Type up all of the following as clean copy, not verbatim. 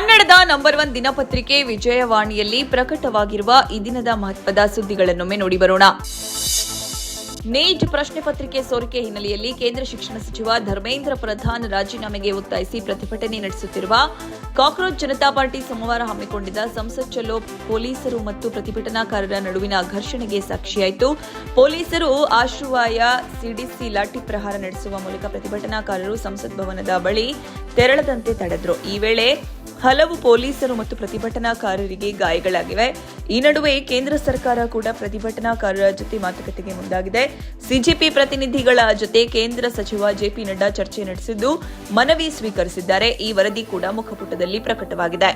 ಕನ್ನಡದ ನಂಬರ್ 1 ದಿನಪತ್ರಿಕೆ ವಿಜಯವಾಣಿಯಲ್ಲಿ ಪ್ರಕಟವಾಗಿರುವ ಈ ದಿನದ ಮಹತ್ವದ ಸುದ್ದಿಗಳನ್ನೊಮ್ಮೆ ನೋಡಿ ಬರೋಣ. ನೀಟ್ ಪ್ರಶ್ನೆ ಪತ್ರಿಕೆ ಸೋರಿಕೆ ಹಿನ್ನೆಲೆಯಲ್ಲಿ ಕೇಂದ್ರ ಶಿಕ್ಷಣ ಸಚಿವ ಧರ್ಮೇಂದ್ರ ಪ್ರಧಾನ್ ರಾಜೀನಾಮೆಗೆ ಒತ್ತಾಯಿಸಿ ಪ್ರತಿಭಟನೆ ನಡೆಸುತ್ತಿರುವ ಕಾಕ್ರೋಚ್ ಜನತಾ ಪಾರ್ಟಿ ಸೋಮವಾರ ಹಮ್ಮಿಕೊಂಡಿದ್ದ ಸಂಸತ್ ಚಲೋ ಪೊಲೀಸರು ಮತ್ತು ಪ್ರತಿಭಟನಾಕಾರರ ನಡುವಿನ ಘರ್ಷಣೆಗೆ ಸಾಕ್ಷಿಯಾಯಿತು. ಪೊಲೀಸರು ಆಶ್ರುವಾಯ ಸಿಡಿಸಿ ಲಾಠಿ ಪ್ರಹಾರ ನಡೆಸುವ ಮೂಲಕ ಪ್ರತಿಭಟನಾಕಾರರು ಸಂಸತ್ ಭವನದ ಬಳಿ ತೆರಳದಂತೆ ತಡೆದರು. ಈ ವೇಳೆ ಹಲವು ಪೊಲೀಸರು ಮತ್ತು ಪ್ರತಿಭಟನಾಕಾರರಿಗೆ ಗಾಯಗಳಾಗಿವೆ. ಈ ನಡುವೆ ಕೇಂದ್ರ ಸರ್ಕಾರ ಕೂಡ ಪ್ರತಿಭಟನಾಕಾರರ ಜೊತೆ ಮಾತುಕತೆಗೆ ಮುಂದಾಗಿದೆ. ಸಿಜೆಪಿ ಪ್ರತಿನಿಧಿಗಳ ಜೊತೆ ಕೇಂದ್ರ ಸಚಿವ ಜೆಪಿ ನಡ್ಡಾ ಚರ್ಚೆ ನಡೆಸಿದ್ದು ಮನವಿ ಸ್ವೀಕರಿಸಿದ್ದಾರೆ. ಈ ವರದಿ ಕೂಡ ಮುಖಪುಟದಲ್ಲಿ ಪ್ರಕಟವಾಗಿದೆ.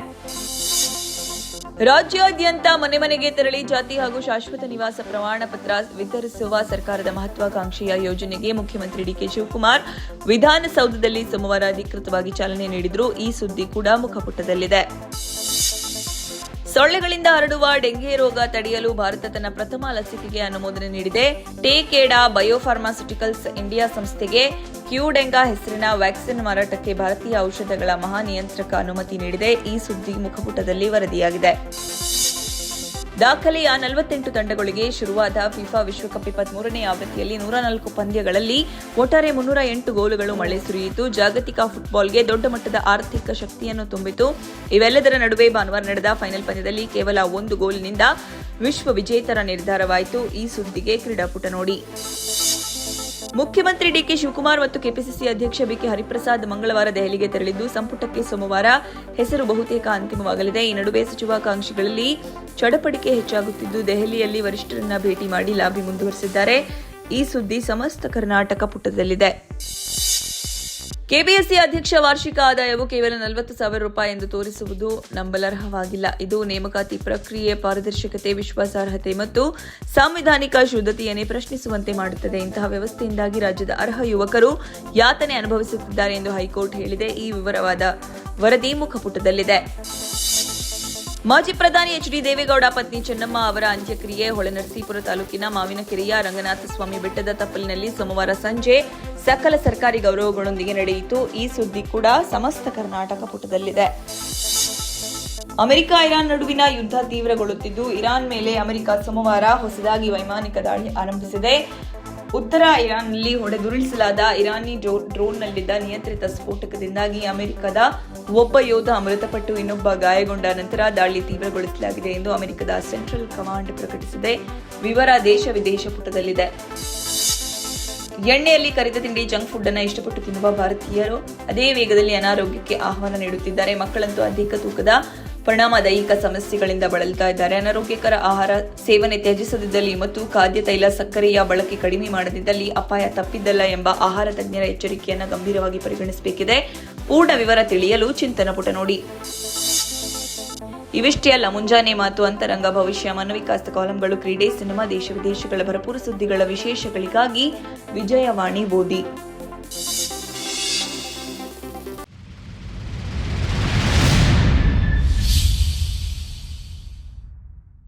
ರಾಜ್ಯಾದ್ಯಂತ ಮನೆ ಮನೆಗೆ ತೆರಳಿ ಜಾತಿ ಹಾಗೂ ಶಾಶ್ವತ ನಿವಾಸ ಪ್ರಮಾಣ ಪತ್ರ ವಿತರಿಸುವ ಸರ್ಕಾರದ ಮಹತ್ವಾಕಾಂಕ್ಷೆಯ ಯೋಜನೆಗೆ ಮುಖ್ಯಮಂತ್ರಿ ಡಿಕೆ ಶಿವಕುಮಾರ್ ವಿಧಾನಸೌಧದಲ್ಲಿ ಸೋಮವಾರ ಅಧಿಕೃತವಾಗಿ ಚಾಲನೆ ನೀಡಿದ್ರು. ಈ ಸುದ್ದಿ ಕೂಡ ಮುಖಪುಟದಲ್ಲಿದೆ. ಸೊಳ್ಳೆಗಳಿಂದ ಹರಡುವ ಡೆಂಘಿ ರೋಗ ತಡೆಯಲು ಭಾರತ ತನ್ನ ಪ್ರಥಮ ಲಸಿಕೆಗೆ ಅನುಮೋದನೆ ನೀಡಿದೆ. ಟೇಕೆಡಾ ಬಯೋಫಾರ್ಮಾಸ್ಯೂಟಿಕಲ್ಸ್ ಇಂಡಿಯಾ ಸಂಸ್ಥೆಗೆ ಕ್ಯೂಡೆಂಗಾ ಹೆಸರಿನ ವ್ಯಾಕ್ಸಿನ್ ಮಾರಾಟಕ್ಕೆ ಭಾರತೀಯ ಔಷಧಗಳ ಮಹಾನಿಯಂತ್ರಕ ಅನುಮತಿ ನೀಡಿದೆ. ಈ ಸುದ್ದಿ ಮುಖಪುಟದಲ್ಲಿ ವರದಿಯಾಗಿದೆ. ದಾಖಲೆಯ 48 ತಂಡಗಳಿಗೆ ಶುರುವಾದ ಫಿಫಾ ವಿಶ್ವಕಪ್ 23ನೇ ಆವೃತ್ತಿಯಲ್ಲಿ 104 ಪಂದ್ಯಗಳಲ್ಲಿ ಒಟ್ಟಾರೆ 308 ಗೋಲುಗಳು ಮಳೆ ಸುರಿಯಿತು. ಜಾಗತಿಕ ಫುಟ್ಬಾಲ್ಗೆ ದೊಡ್ಡ ಮಟ್ಟದ ಆರ್ಥಿಕ ಶಕ್ತಿಯನ್ನು ತುಂಬಿತು. ಇವೆಲ್ಲದರ ನಡುವೆ ಭಾನುವಾರ ನಡೆದ ಫೈನಲ್ ಪಂದ್ಯದಲ್ಲಿ ಕೇವಲ 1 ಗೋಲಿನಿಂದ ವಿಶ್ವ ವಿಜೇತರ ನಿರ್ಧಾರವಾಯಿತು. ಈ ಸುದ್ದಿಗೆ ಕ್ರೀಡಾಪುಟ ನೋಡಿ. ಮುಖ್ಯಮಂತ್ರಿ ಡಿಕೆ ಶಿವಕುಮಾರ್ ಮತ್ತು ಕೆಪಿಸಿಸಿ ಅಧ್ಯಕ್ಷ ಬಿಕೆ ಹರಿಪ್ರಸಾದ್ ಮಂಗಳವಾರ ದೆಹಲಿಗೆ ತೆರಳಿದ್ದು ಸಂಪುಟಕ್ಕೆ ಸೋಮವಾರ ಹೆಸರು ಬಹುತೇಕ ಅಂತಿಮವಾಗಲಿದೆ. ಈ ನಡುವೆ ಸಚಿವಾಕಾಂಕ್ಷಿಗಳಲ್ಲಿ ಚಡಪಡಿಕೆ ಹೆಚ್ಚಾಗುತ್ತಿದ್ದು ದೆಹಲಿಯಲ್ಲಿ ವರಿಷ್ಠರನ್ನ ಭೇಟಿ ಮಾಡಿ ಲಾಬಿ ಮುಂದುವರೆಸಿದ್ದಾರೆ. ಈ ಸುದ್ದಿ ಸಮಸ್ತ ಕರ್ನಾಟಕ ಪುಟದಲ್ಲಿದೆ. ಕೆಪಿಎಸ್ಸಿ ಅಧ್ಯಕ್ಷ ವಾರ್ಷಿಕ ಆದಾಯವು ಕೇವಲ 40,000 ರೂಪಾಯಿ ಎಂದು ತೋರಿಸುವುದು ನಂಬಲರ್ಹವಾಗಿಲ್ಲ. ಇದು ನೇಮಕಾತಿ ಪ್ರಕ್ರಿಯೆ ಪಾರದರ್ಶಕತೆ, ವಿಶ್ವಾಸಾರ್ಹತೆ ಮತ್ತು ಸಾಂವಿಧಾನಿಕ ಶುದ್ಧತೆಯನ್ನೇ ಪ್ರಶ್ನಿಸುವಂತೆ ಮಾಡುತ್ತದೆ. ಇಂತಹ ವ್ಯವಸ್ಥೆಯಿಂದಾಗಿ ರಾಜ್ಯದ ಅರ್ಹ ಯುವಕರು ಯಾತನೆ ಅನುಭವಿಸುತ್ತಿದ್ದಾರೆ ಎಂದು ಹೈಕೋರ್ಟ್ ಹೇಳಿದೆ. ಈ ವಿವರವಾದ ವರದಿ ಮುಖಪುಟದಲ್ಲಿದೆ. ಮಾಜಿ ಪ್ರಧಾನಿ ಎಚ್.ಡಿ. ದೇವೇಗೌಡ ಪತ್ನಿ ಚೆನ್ನಮ್ಮ ಅವರ ಅಂತ್ಯಕ್ರಿಯೆ ಹೊಳೆನರಸೀಪುರ ತಾಲೂಕಿನ ಮಾವಿನಕೆರೆಯ ರಂಗನಾಥಸ್ವಾಮಿ ಬೆಟ್ಟದ ತಪ್ಪಲಿನಲ್ಲಿ ಸೋಮವಾರ ಸಂಜೆ ಸಕಲ ಸರ್ಕಾರಿ ಗೌರವಗಳೊಂದಿಗೆ ನಡೆಯಿತು. ಈ ಸುದ್ದಿ ಕೂಡ ಸಮಸ್ತ ಕರ್ನಾಟಕ ಪುಟದಲ್ಲಿದೆ. ಅಮೆರಿಕ ಇರಾನ್ ನಡುವಿನ ಯುದ್ಧ ತೀವ್ರಗೊಳ್ಳುತ್ತಿದ್ದು ಇರಾನ್ ಮೇಲೆ ಅಮೆರಿಕ ಸೋಮವಾರ ಹೊಸದಾಗಿ ವೈಮಾನಿಕ ದಾಳಿ ಆರಂಭಿಸಿದೆ. ಉತ್ತರ ಇರಾನ್ನಲ್ಲಿ ಹೊಡೆದುರುಳಿಸಲಾದ ಇರಾನಿ ಡ್ರೋನ್ನಲ್ಲಿದ್ದ ನಿಯಂತ್ರಿತ ಸ್ಫೋಟಕದಿಂದಾಗಿ ಅಮೆರಿಕದ ಒಬ್ಬ ಯೋಧ ಮೃತಪಟ್ಟು ಇನ್ನೊಬ್ಬ ಗಾಯಗೊಂಡ ನಂತರ ದಾಳಿ ತೀವ್ರಗೊಳಿಸಲಾಗಿದೆ ಎಂದು ಅಮೆರಿಕದ ಸೆಂಟ್ರಲ್ ಕಮಾಂಡ್ ಪ್ರಕಟಿಸಿದೆ. ವಿವರ ದೇಶ ವಿದೇಶ ಪುಟದಲ್ಲಿದೆ. ಎಣ್ಣೆಯಲ್ಲಿ ಕರಿದ ತಿಂಡಿ ಜಂಕ್ ಫುಡ್ ಅನ್ನು ಇಷ್ಟಪಟ್ಟು ತಿನ್ನುವ ಭಾರತೀಯರು ಅದೇ ವೇಗದಲ್ಲಿ ಅನಾರೋಗ್ಯಕ್ಕೆ ಆಹ್ವಾನ ನೀಡುತ್ತಿದ್ದಾರೆ. ಮಕ್ಕಳಂತೂ ಅಧಿಕ ತೂಕದ ಪರಿಣಾಮ ದೈಹಿಕ ಸಮಸ್ಯೆಗಳಿಂದ ಬಳಲ್ತಾ ಇದ್ದಾರೆ. ಅನಾರೋಗ್ಯಕರ ಆಹಾರ ಸೇವನೆ ತ್ಯಜಿಸದಿದ್ದಲ್ಲಿ ಮತ್ತು ಖಾದ್ಯ ತೈಲ ಸಕ್ಕರೆಯ ಬಳಕೆ ಕಡಿಮೆ ಮಾಡದಿದ್ದಲ್ಲಿ ಅಪಾಯ ತಪ್ಪಿದ್ದಲ್ಲ ಎಂಬ ಆಹಾರ ತಜ್ಞರ ಎಚ್ಚರಿಕೆಯನ್ನು ಗಂಭೀರವಾಗಿ ಪರಿಗಣಿಸಬೇಕಿದೆ. ಪೂರ್ಣ ವಿವರ ತಿಳಿಯಲು ಚಿಂತನ ಪುಟ ನೋಡಿ. ಇವಿಷ್ಟೇ ಅಲ್ಲ, ಮುಂಜಾನೆ ಮಾತು, ಅಂತರಂಗ, ಭವಿಷ್ಯ, ಮನೋವಿಕಾಸ ಕಾಲಂಗಳು, ಕ್ರೀಡೆ, ಸಿನಿಮಾ, ದೇಶ ವಿದೇಶಗಳ ಭರಪೂರ ಸುದ್ದಿಗಳ ವಿಶೇಷಗಳಿಗಾಗಿ ವಿಜಯವಾಣಿ ಓದಿ.